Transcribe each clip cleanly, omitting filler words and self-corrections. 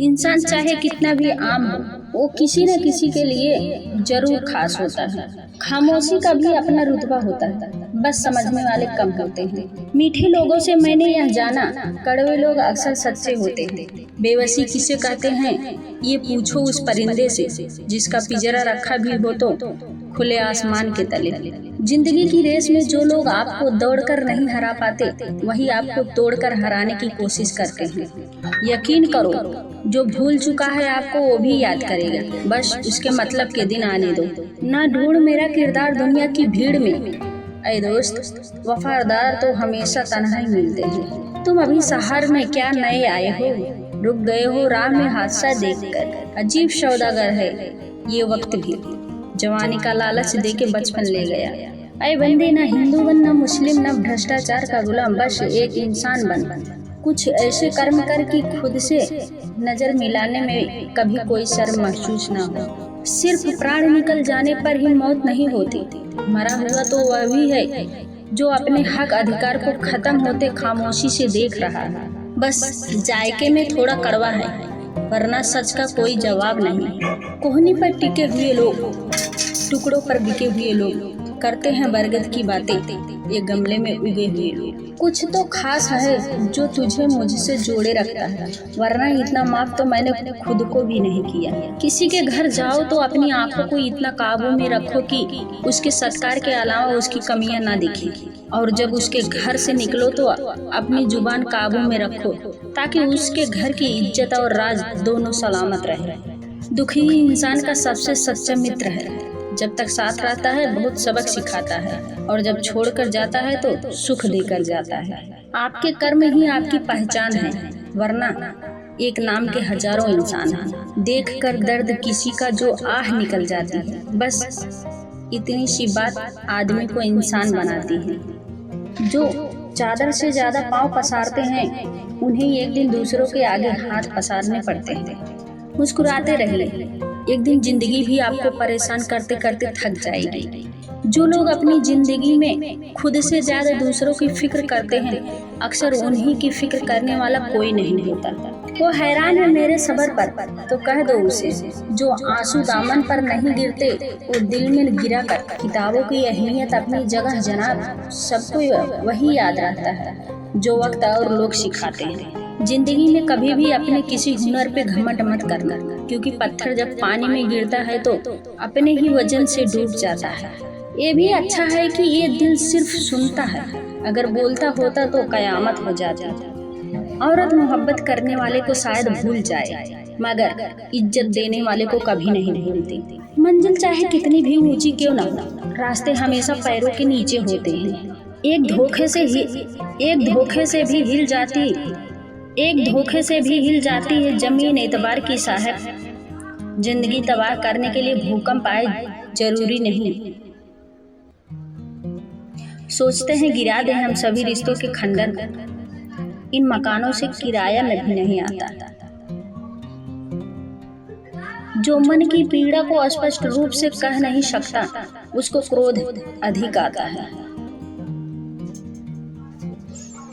इंसान चाहे कितना भी आम हो, वो किसी न किसी के लिए जरूर खास होता है। खामोशी का भी अपना रुतबा होता है, बस समझने वाले कम होते हैं। मीठे लोगों से मैंने यह जाना, कड़वे लोग अक्सर सच्चे होते हैं। बेबसी किसे कहते हैं, ये पूछो उस परिंदे से जिसका पिंजरा रखा भी हो तो खुले आसमान के तले। जिंदगी की रेस में जो लोग आपको दौड़कर नहीं हरा पाते, वही आपको तोड़कर हराने की कोशिश करते हैं। यकीन करो, जो भूल चुका है आपको वो भी याद करेगा, बस उसके मतलब के दिन आने दो। ना ढूंढ मेरा किरदार दुनिया की भीड़ में, ऐ दोस्त वफादार तो हमेशा तन्हा ही मिलते हैं। तुम अभी शहर में क्या नए आए हो, रुक गए हो राह में हादसा देखकर। अजीब सौदागर है ये वक्त भी, जवानी का लालच देके बचपन ले गया। ऐ बंदे, ना हिंदू बन, ना मुस्लिम, ना भ्रष्टाचार का गुलाम, बस एक इंसान बन। कुछ ऐसे कर्म कर कि खुद से नजर मिलाने में कभी कोई शर्म महसूस ना हो। सिर्फ प्राण निकल जाने पर ही मौत नहीं होती, मरा हुआ तो वह भी है जो अपने हक अधिकार को खत्म होते खामोशी से देख रहा है। बस जायके में थोड़ा कड़वा है, वरना सच का कोई जवाब नहीं। कोहनी पर टिके हुए लोग, टुकड़ों पर बिके हुए लोग करते हैं बरगद की बातें, ये गमले में उगे हुए लोग। कुछ तो खास है जो तुझे मुझसे जोड़े रखता है, वरना इतना माफ तो मैंने खुद को भी नहीं किया। किसी के घर जाओ तो अपनी आंखों को इतना काबू में रखो कि उसके सत्कार के अलावा उसकी कमियां ना दिखे, और जब उसके घर से निकलो तो अपनी जुबान काबू में रखो ताकि उसके घर की इज्जत और राज दोनों सलामत रहे। दुखी इंसान का सबसे सच्चा मित्र है, जब तक साथ रहता है बहुत सबक सिखाता है, और जब छोड़कर जाता है तो सुख देकर जाता है। आपके कर्म ही आपकी पहचान है, वरना एक नाम के हजारों इंसान हैं। देखकर दर्द किसी का जो आह निकल जाती है, बस इतनी सी बात आदमी को इंसान बनाती है। जो चादर से ज्यादा पांव पसारते हैं, उन्हें एक दिन दूसरों के आगे हाथ पसारने पड़ते हैं। मुस्कुराते रहिए, एक दिन जिंदगी भी आपको परेशान करते करते थक जाएगी। जो लोग अपनी जिंदगी में खुद से ज्यादा दूसरों की फिक्र करते हैं, अक्सर उन्हीं की फिक्र करने वाला कोई नहीं होता। वो हैरान है मेरे सब्र पर, तो कह दो उसे, जो आंसू दामन पर नहीं गिरते वो दिल में गिरा कर। किताबों की अहमियत अपनी जगह जनाब, सबको वही याद रहता है जो वक्त और लोग सिखाते हैं। जिंदगी में कभी भी अपने किसी हुनर पे घमंड मत करना, क्योंकि पत्थर जब पानी में गिरता है तो अपने ही वजन से डूब जाता है। ये भी अच्छा है कि ये दिल सिर्फ सुनता है, अगर बोलता होता तो कयामत हो जाती। औरत मोहब्बत करने वाले को शायद भूल जाए, मगर इज्जत देने वाले को कभी नहीं भूलती। मंजिल चाहे कितनी भी ऊंची क्यों ना हो, रास्ते हमेशा पैरों के नीचे होते हैं। एक धोखे से भी हिल जाती है जमीन एतबार की साहब। जिंदगी तबाह करने के लिए भूकंप आए जरूरी नहीं। सोचते हैं गिरा दें हम सभी रिश्तों के खंडर को, इन मकानों से किराया में भी नहीं आता। जो मन की पीड़ा को स्पष्ट रूप से कह नहीं सकता, उसको क्रोध अधिक आता है।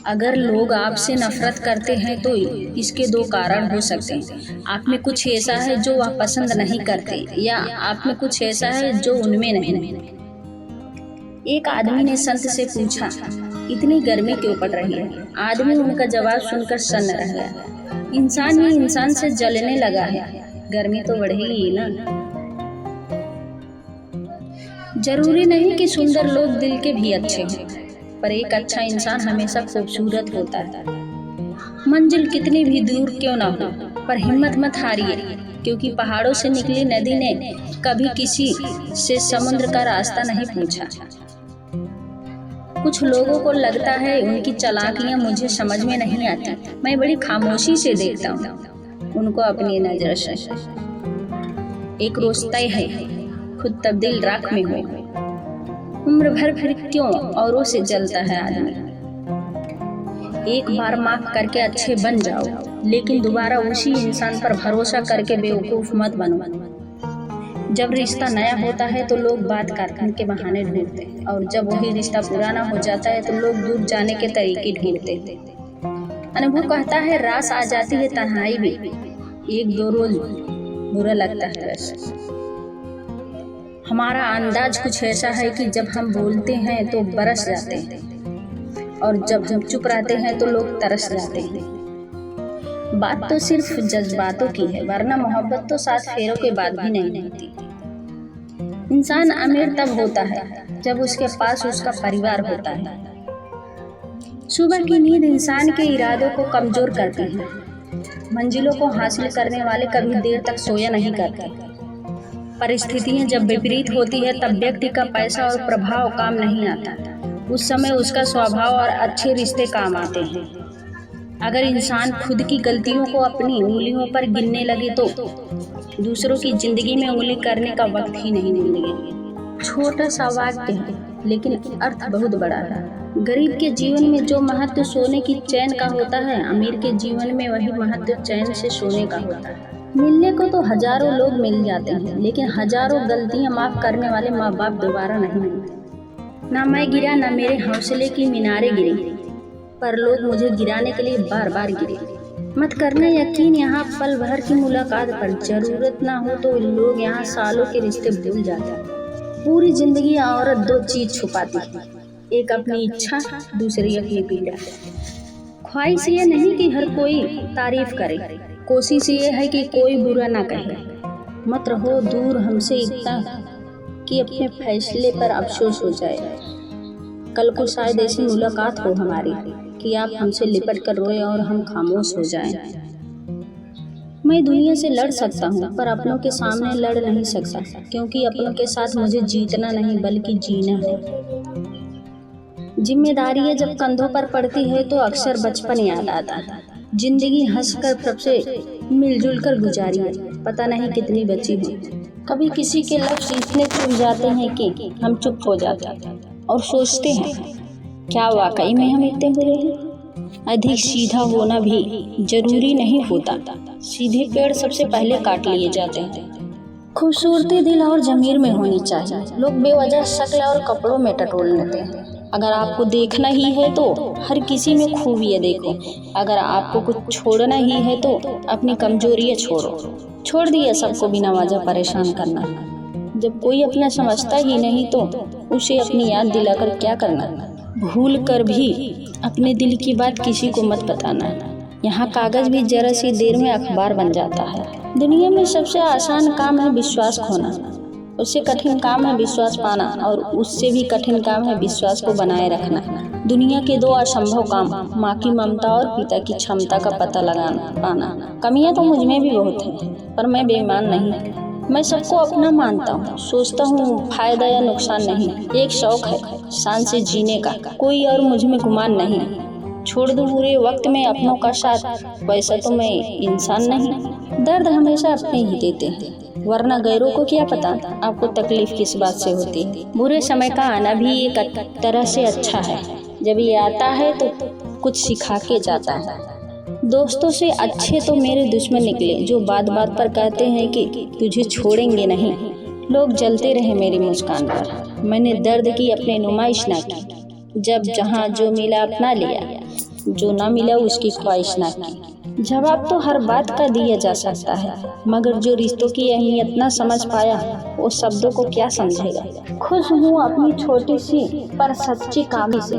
अगर लोग आपसे नफरत करते हैं तो इसके दो कारण हो सकते हैं। आप में कुछ ऐसा है जो वह पसंद नहीं करते, या आप में कुछ ऐसा है जो उनमें नहीं। एक आदमी ने संत से पूछा, इतनी गर्मी क्यों पड़ रही है? आदमी उनका जवाब सुनकर सन्न रह गया। इंसान ही इंसान से जलने लगा है, गर्मी तो बढ़ेगी ना। जरूरी नहीं कि सुंदर लोग दिल के भी अच्छे हों, पर एक अच्छा इंसान हमेशा खूबसूरत होता है। मंजिल कितनी भी दूर क्यों ना हो, पर हिम्मत मत हारिए, क्योंकि पहाड़ों से निकली नदी ने कभी किसी से समुद्र का रास्ता नहीं पूछा। कुछ लोगों को लगता है उनकी चालाकियां मुझे समझ में नहीं आती, मैं बड़ी खामोशी से देखता हूँ उनको अपनी नजर से। एक रोज तय है, खुद तब्दील राख में हो। उम्र भर फिर क्यों औरों से जलता है आदमी। एक बार माफ करके अच्छे बन जाओ, लेकिन दोबारा उसी इंसान पर भरोसा करके बेवकूफ मत बनो। जब रिश्ता नया होता है तो लोग बात करने के बहाने ढूंढते हैं, और जब वही रिश्ता पुराना हो जाता है तो लोग दूर जाने के तरीके ढूंढते हैं। अनुभव कहता है रास आ जाती है तन्हाई भी, एक दो रोज बुरा लगता है। वैसे हमारा अंदाज कुछ ऐसा है कि जब हम बोलते हैं तो बरस जाते हैं और जब हम चुप रहते हैं तो लोग तरस जाते हैं। बात तो सिर्फ जज्बातों की है, वरना मोहब्बत तो 7 फेरों के बाद भी नहीं होती। इंसान अमीर तब होता है जब उसके पास उसका परिवार होता है। सुबह की नींद इंसान के इरादों को कमजोर करती है। मंजिलों को हासिल करने वाले कभी देर तक सोया नहीं करते। परिस्थितियां जब विपरीत होती है तब व्यक्ति का पैसा और प्रभाव काम नहीं आता। उस समय उसका स्वभाव और अच्छे रिश्ते काम आते हैं। अगर इंसान खुद की गलतियों को अपनी उंगलियों पर गिनने लगे तो दूसरों की जिंदगी में उंगली करने का वक्त ही नहीं मिलेगा। छोटा सा वाक्य है लेकिन अर्थ बहुत बड़ा है। गरीब के जीवन में जो महत्व सोने की चैन का होता है, अमीर के जीवन में वही महत्व चैन से सोने का होता है। मिलने को तो हजारों लोग मिल जाते हैं, लेकिन हजारों गलतियां माफ करने वाले माँ बाप दोबारा नहीं मिलते। ना मैं गिरा ना मेरे हौसले की मीनारें गिरी, पर लोग मुझे गिराने के लिए बार बार गिरे। मत करना यकीन यहाँ पल भर की मुलाकात पर, जरूरत ना हो तो लोग यहाँ सालों के रिश्ते भूल जाते हैं। पूरी जिंदगी औरत 2 चीज छुपाती है, एक अपनी इच्छा, दूसरी अपनी पीड़ा। ख्वाहिश ये नहीं कि हर कोई तारीफ करे, कोशिश ये है कि कोई बुरा ना कहे। मत रहो दूर हमसे इतना कि अपने फैसले पर अफसोस हो जाए। कल को शायद ऐसी मुलाकात हो हमारी कि आप हमसे लिपट कर रोए और हम खामोश हो जाएं। मैं दुनिया से लड़ सकता हूँ पर अपनों के सामने लड़ नहीं सकता, क्योंकि अपनों के साथ मुझे जीतना नहीं बल्कि जीना है। जिम्मेदारियां जब कंधों पर पड़ती है तो अक्सर बचपन याद आता है। जिंदगी हंसकर सबसे मिलजुल कर गुजारी है, पता नहीं कितनी बची हो। कभी किसी के लफ्ज़ इतने चुभ जाते हैं कि हम चुप हो जाते हैं और सोचते हैं क्या वाकई में हम इतने बुरे हैं। अधिक सीधा होना भी जरूरी नहीं होता, सीधे पेड़ सबसे पहले काट लिए जाते हैं। खूबसूरती दिल और जमीर में होनी चाहिए। लोग बेवजह शक्ल और कपड़ों में टटोल लेते हैं। अगर आपको देखना ही है तो हर किसी में खूबियाँ देखो। अगर आपको कुछ छोड़ना ही है तो अपनी कमजोरियाँ छोड़ो। छोड़ दिया सबको बिना वजह परेशान करना। जब कोई अपना समझता ही नहीं तो उसे अपनी याद दिलाकर क्या करना। भूल कर भी अपने दिल की बात किसी को मत बताना। यहाँ कागज भी जरा सी देर में अखबार बन जाता है। दुनिया में सबसे आसान काम है विश्वास खोना, उससे कठिन काम है विश्वास पाना, और उससे भी कठिन काम है विश्वास को बनाए रखना। दुनिया के 2 असंभव काम, माँ की ममता और पिता की क्षमता का पता लगाना पाना। कमियां तो मुझ में भी बहुत हैं, पर मैं बेईमान नहीं। मैं सबको अपना मानता हूँ, सोचता हूँ फायदा या नुकसान नहीं। एक शौक है शान से जीने का, कोई और मुझ में गुमान नहीं। छोड़ दो बुरे वक्त में अपनों का साथ, वैसा तो मैं इंसान नहीं। दर्द हमेशा अपने ही देते हैं, वरना गैरों को क्या पता आपको तकलीफ किस बात से होती है। बुरे समय का आना भी एक तरह से अच्छा है। जब ये आता है तो कुछ सिखा के जाता है। दोस्तों से अच्छे तो मेरे दुश्मन निकले, जो बात बात पर कहते हैं कि तुझे छोड़ेंगे नहीं। लोग जलते रहे मेरी मुस्कान पर, मैंने दर्द की अपने नुमाइश ना की। जब जहाँ जो मिला अपना लिया, जो ना मिला उसकी ख्वाहिश ना की। जवाब तो हर बात का दिया जा सकता है, मगर जो रिश्तों की अहमियत ना समझ पाया वो शब्दों को क्या समझेगा। खुश हूँ अपनी छोटी सी पर सच्ची कामी से।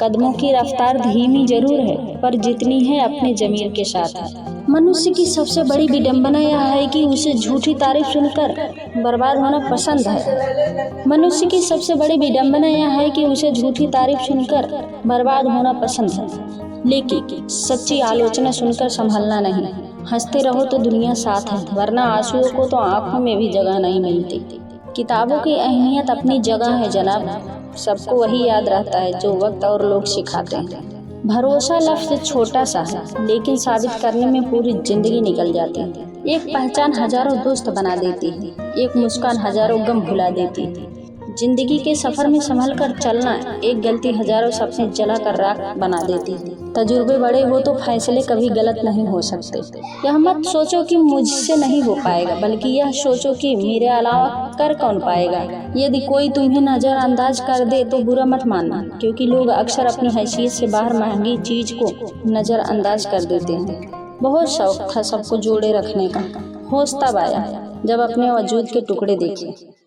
कदमों की रफ्तार धीमी जरूर है, पर जितनी है अपने जमीर के साथ है। मनुष्य की सबसे बड़ी विडंबना यह है कि उसे झूठी तारीफ सुनकर बर्बाद होना पसंद है। मनुष्य की सबसे बड़ी विडंबना यह है कि उसे झूठी तारीफ सुनकर बर्बाद होना पसंद है, लेकिन सच्ची आलोचना सुनकर संभलना नहीं। हंसते रहो तो दुनिया साथ है, वरना आंसुओं को तो आंखों में भी जगह नहीं मिलती। किताबों की अहमियत अपनी जगह है जनाब, सबको वही याद रहता है जो वक्त और लोग सिखाते हैं। भरोसा लफ्ज़ छोटा सा है, लेकिन साबित करने में पूरी जिंदगी निकल जाती है। एक पहचान हजारों दोस्त बना देती है, एक मुस्कान हजारों गम भुला देती है। जिंदगी के सफर में संभल कर चलना, एक गलती हजारों सपने जला कर राख बना देती है। तजुर्बे बड़े हो तो फैसले कभी गलत नहीं हो सकते। यह मत सोचो कि मुझसे नहीं हो पाएगा, बल्कि यह सोचो कि मेरे अलावा कर कौन पाएगा। यदि कोई तुम्हें नजरअंदाज कर दे तो बुरा मत मानना, क्योंकि लोग अक्सर अपनी हैसियत से बाहर महंगी चीज को नजरअंदाज कर देते हैं। बहुत शौक था सबको जोड़े रखने का। होश तब आया जब अपने वजूद के टुकड़े देखे।